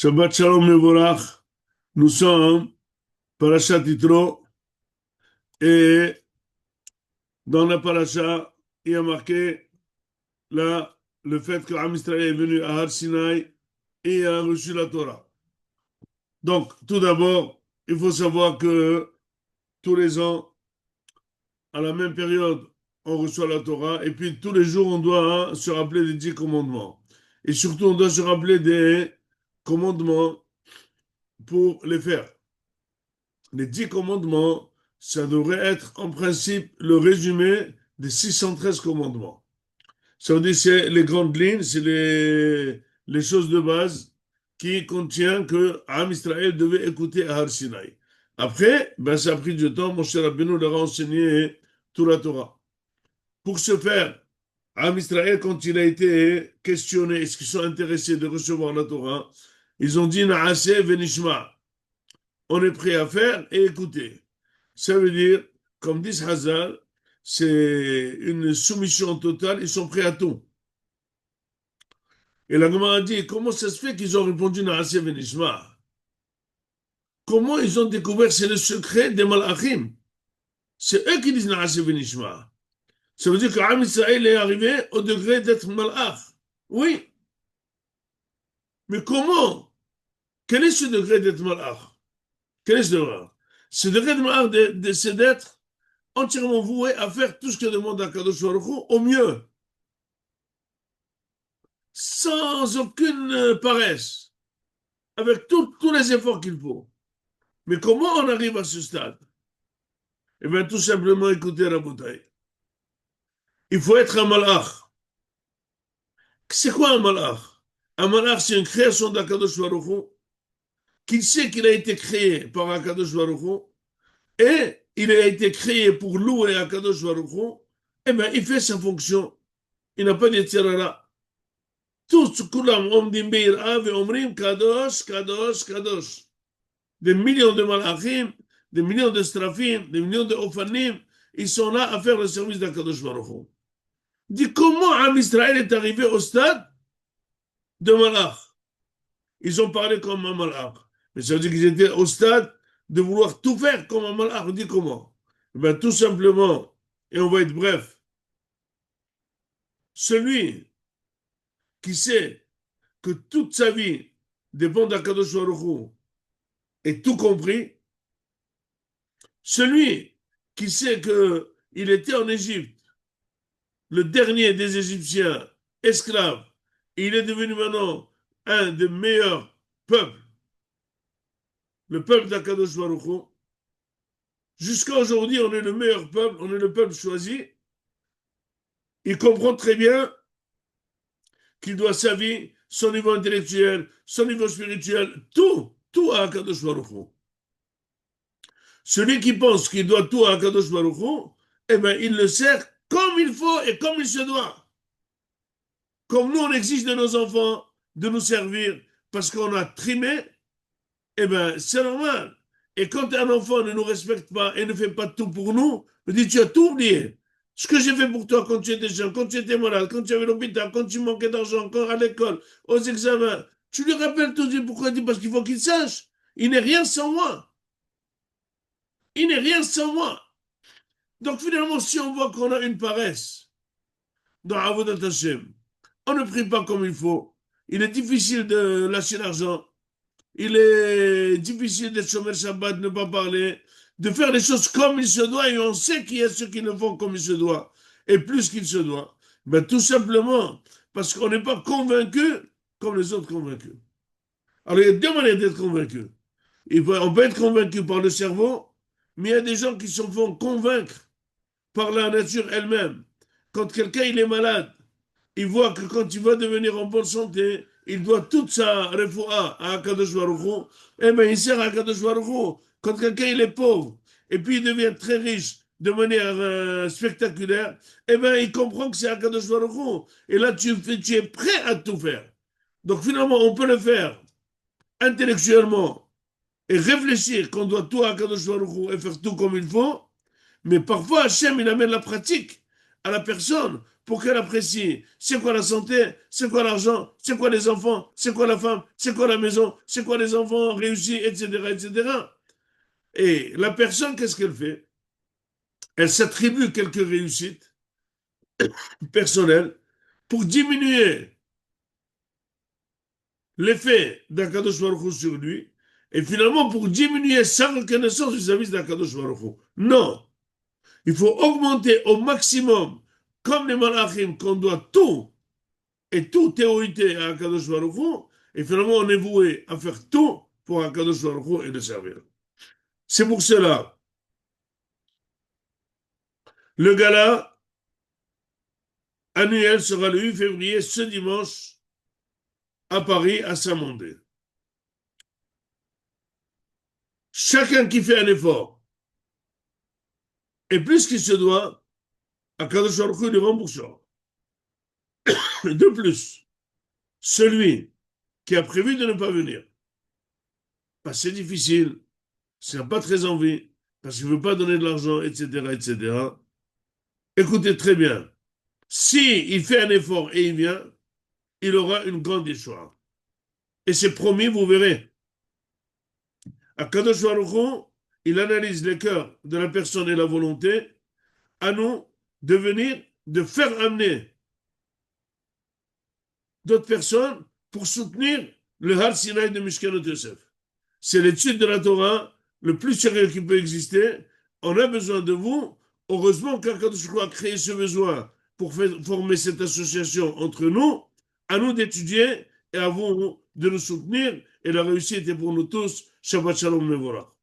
Shabbat Shalom Mevorach. Nous sommes Parashat Yitro et dans la Parasha, il y a marqué là, le fait que Am Israël est venu à Har Sinai et a reçu la Torah. Donc, tout d'abord, il faut savoir que tous les ans, à la même période, on reçoit la Torah et puis tous les jours, on doit se rappeler des 10 commandements. Et surtout, on doit se rappeler des commandements pour les faire. Les 10 commandements, ça devrait être en principe le résumé des 613 commandements. Ça veut dire c'est les grandes lignes, c'est les choses de base qui contiennent que Am Israël devait écouter à Har Sinai. Après, ben, ça a pris du temps, Moshe Rabbeinu leur a enseigné toute la Torah. Pour ce faire, Am Israël, quand il a été questionné, est-ce qu'ils sont intéressés de recevoir la Torah, ils ont dit Naaseh venishma. On est prêt à faire et écouter. Ça veut dire, comme dit Hazal, c'est une soumission totale, ils sont prêts à tout. Et la Gemara a dit, comment ça se fait qu'ils ont répondu Naaseh Venishma? Comment ils ont découvert, c'est le secret des Malachim. C'est eux qui disent Naaseh Venishma. Ça veut dire qu'Am Israël est arrivé au degré d'être Malach. Oui. Mais comment? Quel est ce degré d'être Malach? Quel est ce degré? Ce degré de Malach, c'est d'être entièrement voué à faire tout ce que demande Akadosh Baruch Hu au mieux, sans aucune paresse, avec tous les efforts qu'il faut. Mais comment on arrive à ce stade? Eh bien, tout simplement, écoutez Rabotai. Il faut être un malach. C'est quoi un malach? Un malach, c'est une création d'Akadosh Baruch Hu, qu'il sait qu'il a été créé par Akadosh Baruch Hu, et il a été créé pour louer Akadosh Baruch Hu. Eh bien, il fait sa fonction. Il n'a pas de tirara. Tous, כולם עומדים ביראה ואומרים קדוש, קדוש, קדוש. Des millions de malachim, des millions de strafim, des millions de ofanim, ils sont là à faire le service d'Akadosh Baruch Hu. Dit comment Am Israël est arrivé au stade de malach? Ils ont parlé comme un malach. Mais ça veut dire qu'ils étaient au stade de vouloir tout faire comme un malach. On dit comment? Ben, tout simplement, et on va être bref, celui qui sait que toute sa vie dépend d'Akadosh Baruch Hu, et tout compris, celui qui sait qu'il était en Égypte, le dernier des Égyptiens, esclaves, et il est devenu maintenant un des meilleurs peuples, le peuple d'Akadosh Baruch Hu. Jusqu'à aujourd'hui, on est le meilleur peuple, on est le peuple choisi. Il comprend très bien qu'il doit sa vie, son niveau intellectuel, son niveau spirituel, tout à Akadosh Baruch Hu. Celui qui pense qu'il doit tout à Akadosh Baruch Hu, eh bien, il le sert comme il faut et comme il se doit. Comme nous, on exige de nos enfants de nous servir parce qu'on a trimé, eh bien, c'est normal. Et quand un enfant ne nous respecte pas et ne fait pas tout pour nous, on dit, tu as tout oublié. Ce que j'ai fait pour toi quand tu étais jeune, quand tu étais malade, quand tu avais l'hôpital, quand tu manquais d'argent, à l'école, aux examens, tu lui rappelles tout. Pourquoi? Il dit, parce qu'il faut qu'il sache. Il n'est rien sans moi. Il n'est rien sans moi. Donc finalement, si on voit qu'on a une paresse dans Avodat Hashem, on ne prie pas comme il faut, il est difficile de lâcher l'argent, il est difficile d'être Shomer Shabbat, de ne pas parler, de faire les choses comme il se doit, et on sait qu'il y a ceux qui le font comme il se doit, et plus qu'il se doit. Ben, tout simplement parce qu'on n'est pas convaincu comme les autres convaincus. Alors il y a deux manières d'être convaincu. On peut être convaincu par le cerveau, mais il y a des gens qui se font convaincre par la nature elle-même. Quand quelqu'un il est malade, il voit que quand il va devenir en bonne santé, il doit toute sa refoua à Akadosh Baruch Hu, eh bien il sert à Akadosh Baruch Hu. Quand quelqu'un il est pauvre, et puis il devient très riche de manière spectaculaire, eh bien il comprend que c'est Akadosh Baruch Hu. Et là tu es prêt à tout faire. Donc finalement on peut le faire intellectuellement et réfléchir qu'on doit tout à Akadosh Baruch Hu et faire tout comme il faut, mais parfois Hachem il amène la pratique à la personne pour qu'elle apprécie. C'est quoi la santé? C'est quoi l'argent? C'est quoi les enfants? C'est quoi la femme? C'est quoi la maison? C'est quoi les enfants réussis, etc., etc. Et la personne, qu'est-ce qu'elle fait? Elle s'attribue quelques réussites personnelles pour diminuer l'effet d'Akadosh Baruch Hu sur lui et finalement pour diminuer sa reconnaissance vis-à-vis d'Akadosh Baruch Hu. Non, il faut augmenter au maximum, comme les malachim, qu'on doit tout et tout théorité à Akadosh Baruch Hu, et finalement on est voué à faire tout pour Akadosh Baruch Hu et le servir. C'est pour cela, le gala annuel sera le 8 février, ce dimanche, à Paris, à Saint-Mandé. Chacun qui fait un effort, et plus qu'il se doit, Akadosh Baruch Hu lui remboursera. De plus, celui qui a prévu de ne pas venir, bah, c'est difficile, s'il n'a pas très envie, parce qu'il ne veut pas donner de l'argent, etc., etc. Écoutez très bien, si il fait un effort et il vient, il aura une grande histoire. Et c'est promis, vous verrez. Akadosh Baruch Hu, il analyse les cœurs de la personne et la volonté. À nous de venir, de faire amener d'autres personnes pour soutenir le Har Sinai de Mishkanot Yosef. C'est l'étude de la Torah le plus sérieux qui peut exister. On a besoin de vous. Heureusement qu'Akadosh Baruch Hu a créé ce besoin pour former cette association entre nous. À nous d'étudier et à vous de nous soutenir. Et la réussite est pour nous tous. Shabbat Shalom Mevorach.